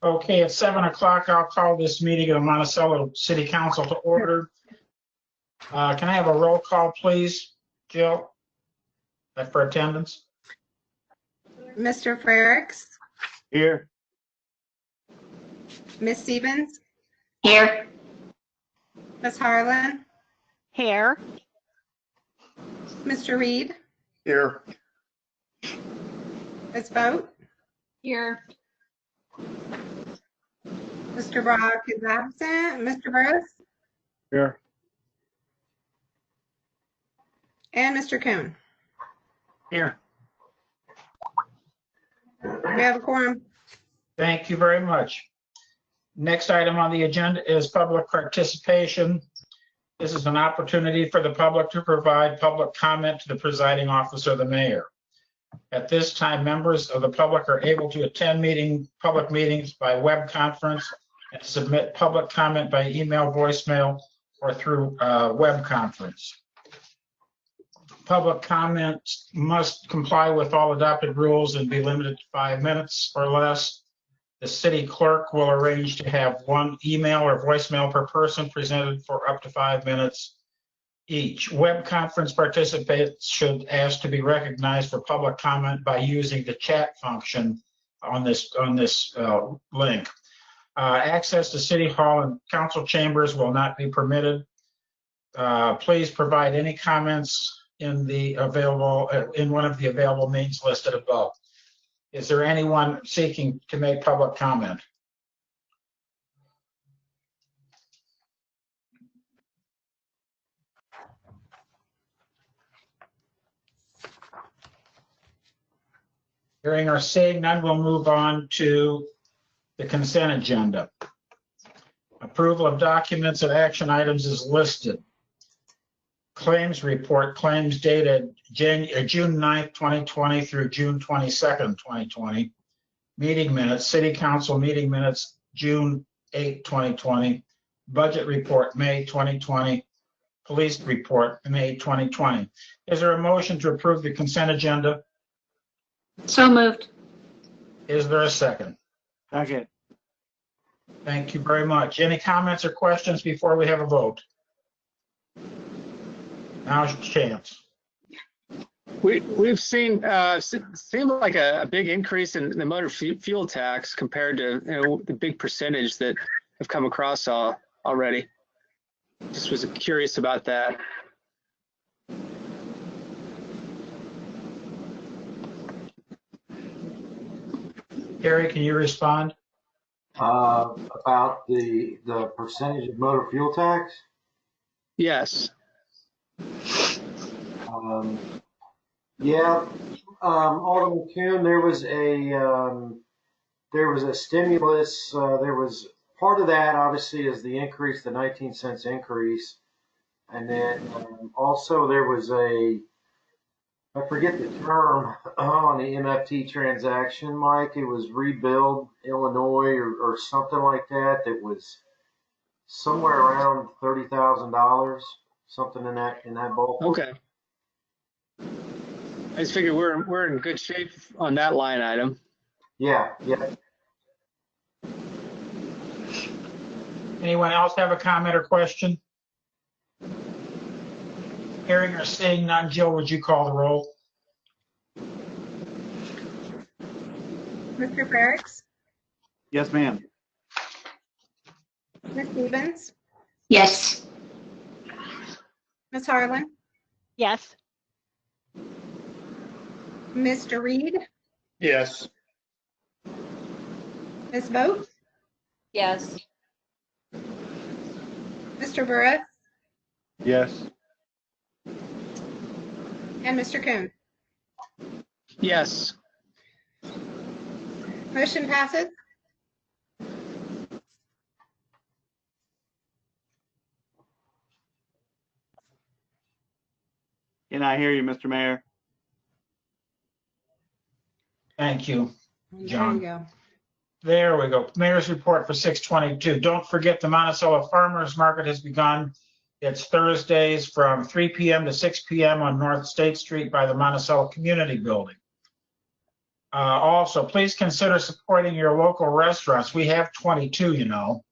Okay, at 7 o'clock, I'll call this meeting of the Monticello City Council to order. Can I have a roll call, please, Jill, for attendance? Mr. Frericks, Here. Miss Stevens, Here. Miss Harlan, Here. Mr. Reed, Here. Miss Vogt, Here. Mr. Brock is absent, Mr. Burris, Here. and Mr. Coon. Here. We have a quorum. Thank you very much. Next item on the agenda is public participation. This is an opportunity for the public to provide public comment to the presiding officer, the mayor. At this time, members of the public are able to attend public meetings by web conference and submit public comment by email, voicemail, or through web conference. Public comments must comply with all adopted rules and be limited to 5 minutes or less. The city clerk will arrange to have one email or voicemail per person presented for up to 5 minutes each. Web conference participants should ask to be recognized for public comment by using the chat function on this link. Access to City Hall and council chambers will not be permitted. Please provide any comments in one of the available means listed above. Is there anyone seeking to make public comment? Hearing or seeing none, we'll move on to the consent agenda. Approval of documents and action items is listed. Claims report, claims dated June 9th, 2020 through June 22nd, 2020. Meeting minutes, City Council meeting minutes, June 8th, 2020. Budget report, May 2020. Police report, May 2020. Is there a motion to approve the consent agenda? So moved. Is there a second? Second. Thank you very much. Any comments or questions before we have a vote? Now's your chance. We've seen seemed like a big increase in the motor fuel tax compared to the big percentage that have come across already. Just was curious about that. Gary, can you respond? About the percentage of motor fuel tax? Yes. Yeah, Alderman Kuhn, there was a stimulus. There was part of that, obviously, is the increase, the 19 cents increase, and then also there was I forget the term on the MFT transaction, Mike. It was Rebuild Illinois or something like that. That was somewhere around $30,000, something in that ballpark. Okay. I just figured we're in good shape on that line item. Yeah. Anyone else have a comment or question? Hearing or seeing none, Jill, would you call the roll? Mr. Frericks, Yes, ma'am. Miss Stevens, Yes. Miss Harlan, Yes. Mr. Reed, Yes. Miss Vogt, Yes. Mr. Burris, Yes. and Mr. Coon. Yes. Motion passes. Can I hear you, Mr. Mayor? Thank you, John. There you go. There we go. Mayor's report for 6/22. Don't forget the Monticello Farmers Market has begun. It's Thursdays from 3 p.m. to 6 p.m. on North State Street by the Monticello Community Building. Also, please consider supporting your local restaurants. We have 22, you know.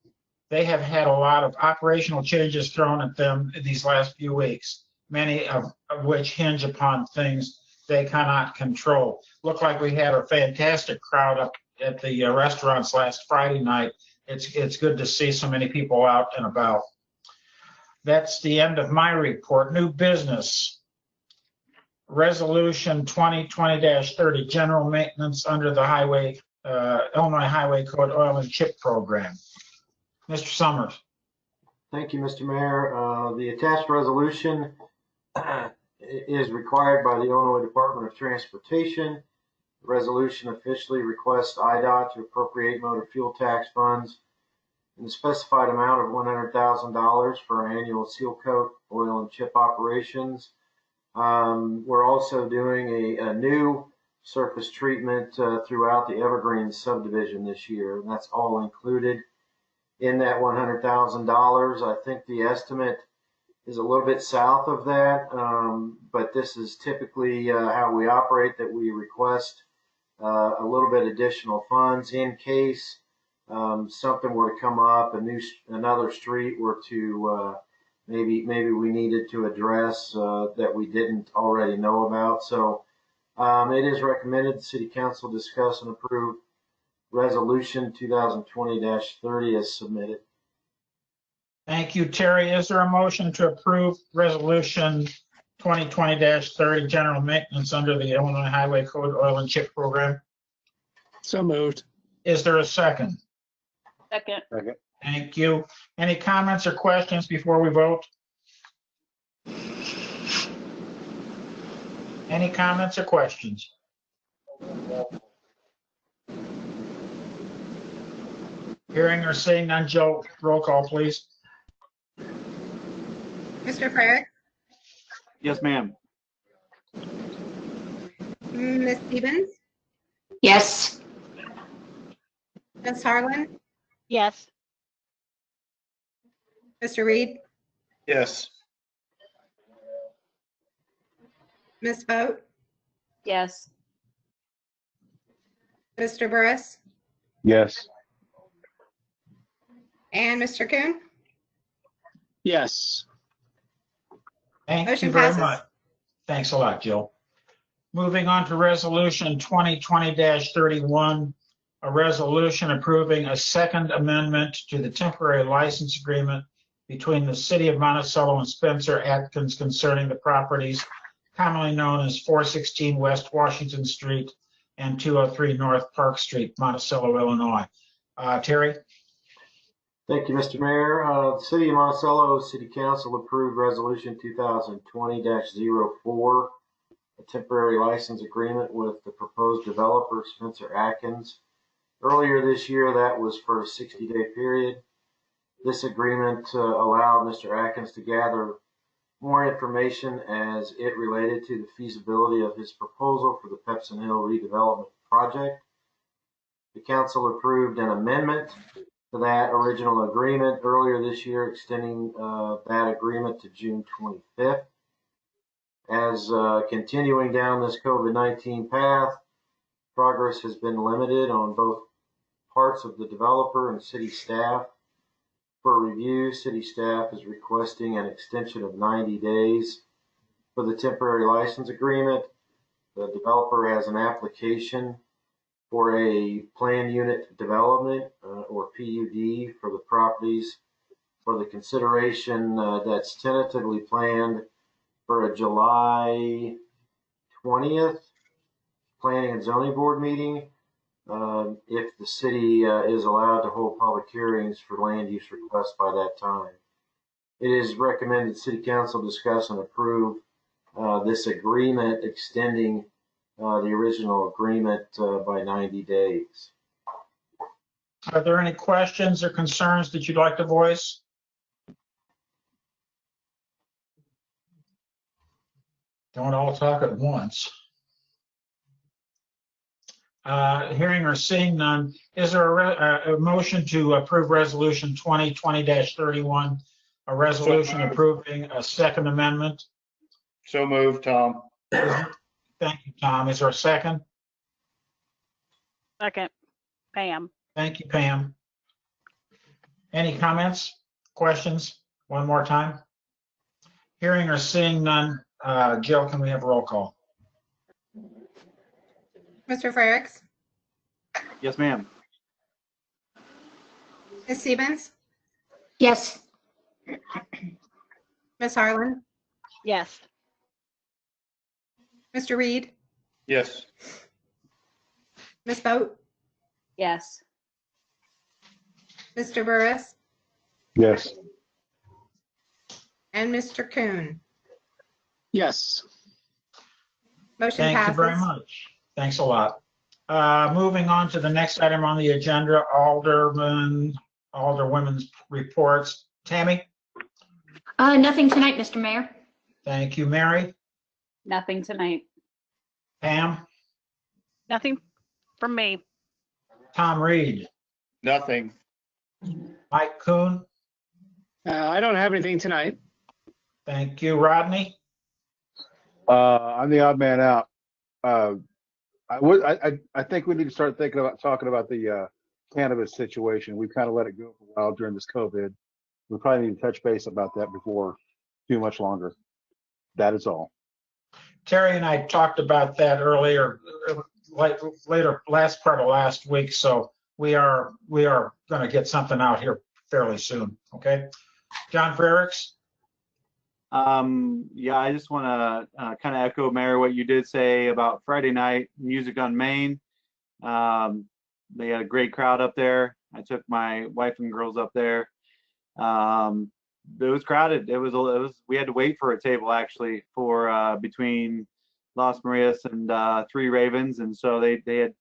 They have had a lot of operational changes thrown at them these last few weeks, many of which hinge upon things they cannot control. Looked like we had a fantastic crowd up at the restaurants last Friday night. It's good to see so many people out and about. That's the end of my report. New business. Resolution 2020-30, general maintenance under the Illinois Highway Code Oil and Chip Program. Mr. Summers. Thank you, Mr. Mayor. The attached resolution is required by the Illinois Department of Transportation. The resolution officially requests IDOT to appropriate motor fuel tax funds in the specified amount of $100,000 for our annual seal coat oil and chip operations. We're also doing a new surface treatment throughout the Evergreen subdivision this year, and that's all included in that $100,000. I think the estimate is a little bit south of that, but this is typically how we operate, that we request a little bit additional funds in case something were to come up, another street were to maybe we needed to address that we didn't already know about. So it is recommended the City Council discuss and approve Resolution 2020-30 as submitted. Thank you, Terry. Is there a motion to approve Resolution 2020-30, general maintenance under the Illinois Highway Code Oil and Chip Program? So moved. Is there a second? Second. Thank you. Any comments or questions before we vote? Any comments or questions? Hearing or seeing none, Joe, roll call, please. Mr. Frick, Yes, ma'am. Ms. Stevens, Yes. Ms. Harlan, Yes. Mr. Reed, Yes. Ms. Boat, Yes. Mr. Burris, Yes. and Mr. Kuhn. Yes. Thank you Motion very passes. much. Thanks a lot, Jill. Moving on to Resolution 2020-31, a resolution approving a second amendment to the temporary license agreement between the City of Monticello and Spencer Atkins concerning the properties commonly known as 416 West Washington Street and 203 North Park Street, Monticello, Illinois. Terry? Thank you, Mr. Mayor. The City of Monticello City Council approved Resolution 2020-04, a temporary license agreement with the proposed developer, Spencer Atkins. Earlier this year, that was for a 60-day period. This agreement allowed Mr. Atkins to gather more information as it related to the feasibility of his proposal for the Pepsin Hill redevelopment project. The council approved an amendment to that original agreement earlier this year, extending that agreement to June 25th. As continuing down this COVID-19 path, progress has been limited on both parts of the developer and city staff. For review, city staff is requesting an extension of 90 days for the temporary license agreement. The developer has an application for a planned unit development or PUD for the properties for the consideration that's tentatively planned for a July 20th Planning and Zoning Board meeting. If the city is allowed to hold public hearings for land use requests by that time. It is recommended City Council discuss and approve this agreement extending the original agreement by 90 days. Are there any questions or concerns that you'd like to voice? Don't all talk at once. Hearing or seeing none, is there a motion to approve Resolution 2020-31, a resolution approving a second amendment? So moved, Tom. Thank you, Tom. Is there a second? Second. Pam. Thank you, Pam. Any comments, questions? One more time. Hearing or seeing none, Jill, can we have a roll call? Mr. Frericks, Yes, ma'am. Ms. Stevens, Yes. Ms. Harlan, Yes. Mr. Reed, Yes. Ms. Boat, Yes. Mr. Burris, Yes. and Mr. Kuhn. Yes. Motion Thank you very passes. much. Thanks a lot. Moving on to the next item on the agenda, Alderwomen's reports. Tammy? Nothing tonight, Mr. Mayor. Thank you, Mary. Nothing tonight. Pam? Nothing from me. Tom Reed? Nothing. Mike Kuhn? I don't have anything tonight. Thank you, Rodney. I'm the odd man out. I think we need to start talking about the cannabis situation. We've kind of let it go for a while during this COVID. We probably need to touch base about that before too much longer. That is all. Terry and I talked about that earlier, later, last part of last week. So we are going to get something out here fairly soon. Okay. John Frericks? Yeah, I just want to kind of echo, Mayor, what you did say about Friday night music on Main. They had a great crowd up there. I took my wife and girls up there. It was crowded. It was. We had to wait for a table actually for between Las Marias and Three Ravens, and so they had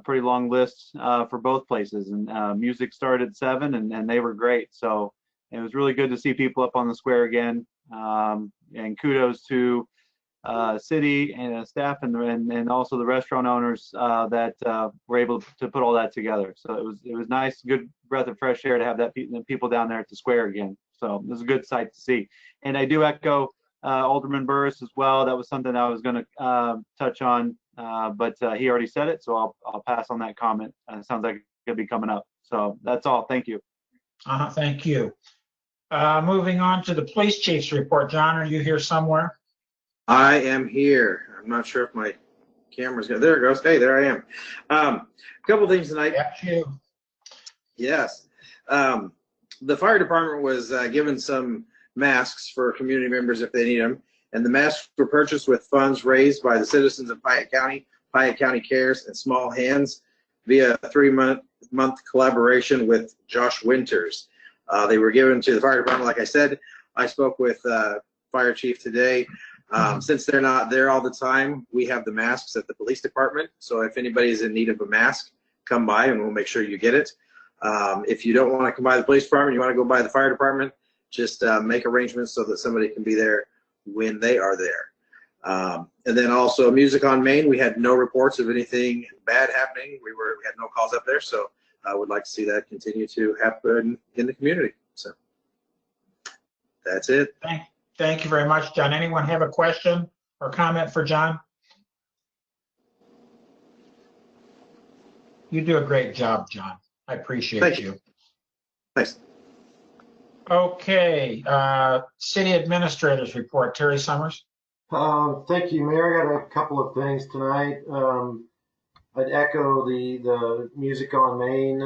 pretty long lists for both places. And music started at 7, and they were great. So it was really good to see people up on the square again. And kudos to city and staff and also the restaurant owners that were able to put all that together. So it was nice, good breath of fresh air to have that people down there at the square again. So it was a good sight to see. And I do echo Alderman Burris as well. That was something I was going to touch on, but he already said it, so I'll pass on that comment. Sounds like it could be coming up. So that's all. Thank you. Thank you. Moving on to the police chief's report. John, are you here somewhere? I am here. I'm not sure if my camera's going. There it goes. Hey, there I am. A couple things tonight. That's you. Yes. The fire department was given some masks for community members if they need them, and the masks were purchased with funds raised by the citizens of Piatt County Cares, and Small Hands via a 3-month collaboration with Josh Winters. They were given to the fire department. Like I said, I spoke with fire chief today. Since they're not there all the time, we have the masks at the police department. So if anybody's in need of a mask, come by and we'll make sure you get it. If you don't want to come by the police department, you want to go by the fire department, just make arrangements so that somebody can be there when they are there. And then also Music on Main, we had no reports of anything bad happening. We had no calls up there, so I would like to see that continue to happen in the community. So that's it. Thank you very much, John. Anyone have a question or comment for John? You do a great job, John. I appreciate Thank you. Thanks. Okay, city administrators report. Terry Summers. Thank you, Mayor. I got a couple of things tonight. I'd echo the Music on Main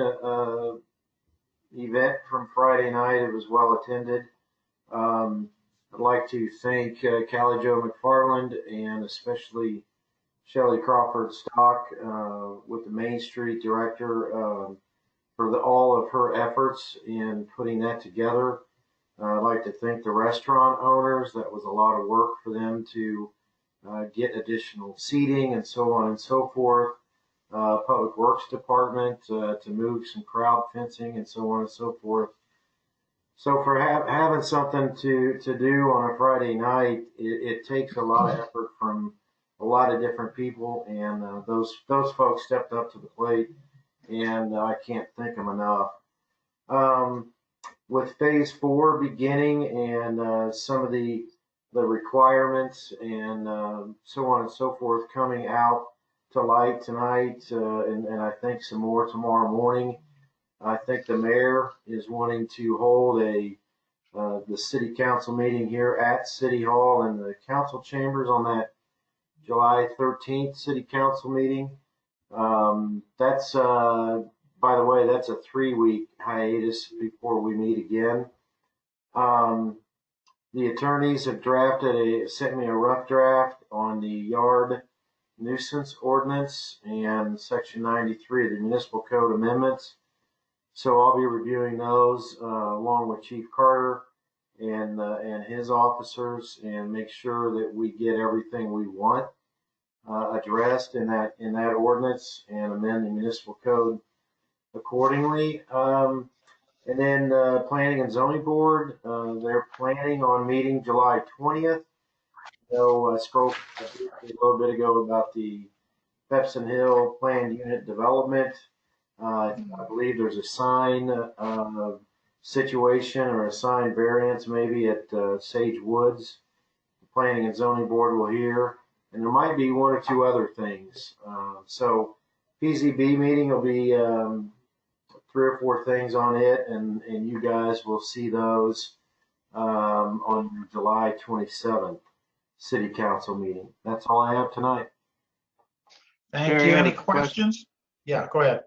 event from Friday night. It was well attended. I'd like to thank Callie Jo McFarland and especially Shelley Crawford Stock with the Main Street director for all of her efforts in putting that together. I'd like to thank the restaurant owners. That was a lot of work for them to get additional seating and so on and so forth. Public Works Department to move some crowd fencing and so on and so forth. So for having something to do on a Friday night, it takes a lot of effort from a lot of different people, and those folks stepped up to the plate, and I can't thank them enough. With Phase 4 beginning and some of the requirements and so on and so forth coming out, to light tonight, and I think some more tomorrow morning. I think the mayor is wanting to hold the city council meeting here at City Hall in the council chambers on that July 13th city council meeting. That's, by the way, that's a 3-week hiatus before we meet again. The attorneys have sent me a rough draft on the yard nuisance ordinance and section 93 of the municipal code amendments. So I'll be reviewing those along with Chief Carter and his officers, and make sure that we get everything we want addressed in that ordinance and amend the municipal code accordingly. And then Planning and Zoning Board, they're planning on meeting July 20th. So I spoke a little bit ago about the Pepsin Hill planned unit development. I believe there's a sign situation or a sign variance maybe at Sage Woods. The Planning and Zoning Board will hear, and there might be 1 or 2 other things. So PZB meeting will be 3 or 4 things on it, and you guys will see those on July 27th city council meeting. That's all I have tonight. Thank Barry, you. I have Any a question. questions? Yeah, go ahead.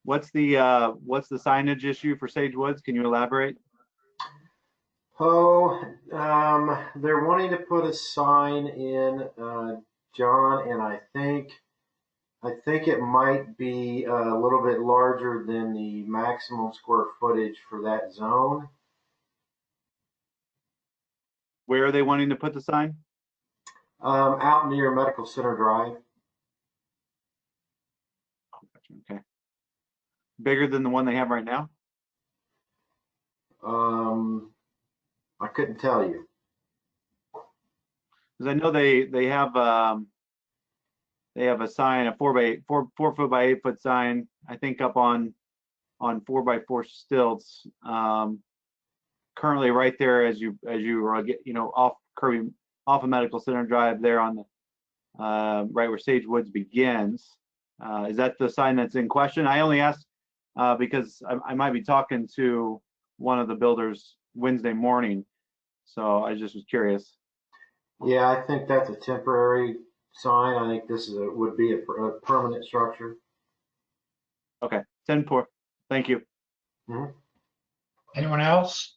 What's the signage issue for Sage Woods? Can you elaborate? Oh, they're wanting to put a sign in, John, and I think it might be a little bit larger than the maximum square footage for that zone. Where are they wanting to put the sign? Out near Medical Center Drive. Okay. Bigger than the one they have right now? I couldn't tell you. Because I know they have a sign, a 4 foot by 8 foot sign, I think up on 4 by 4 stilts. Currently right there as you get, off of Medical Center Drive there on the right where Sage Woods begins. Is that the sign that's in question? I only asked because I might be talking to one of the builders Wednesday morning, so I just was curious. Yeah, I think that's a temporary sign. I think this would be a permanent structure. Okay, 10-4. Thank you. Mm-hmm. Anyone else?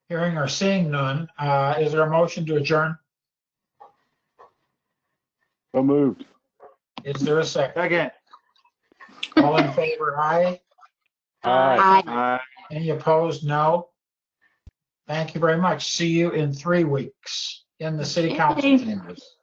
Hearing or seeing none, is there a motion to adjourn? So moved. Is there a second? Second. All in favor, aye. Aye. Any opposed, no. Thank you very much. See you in 3 weeks in the city council chambers.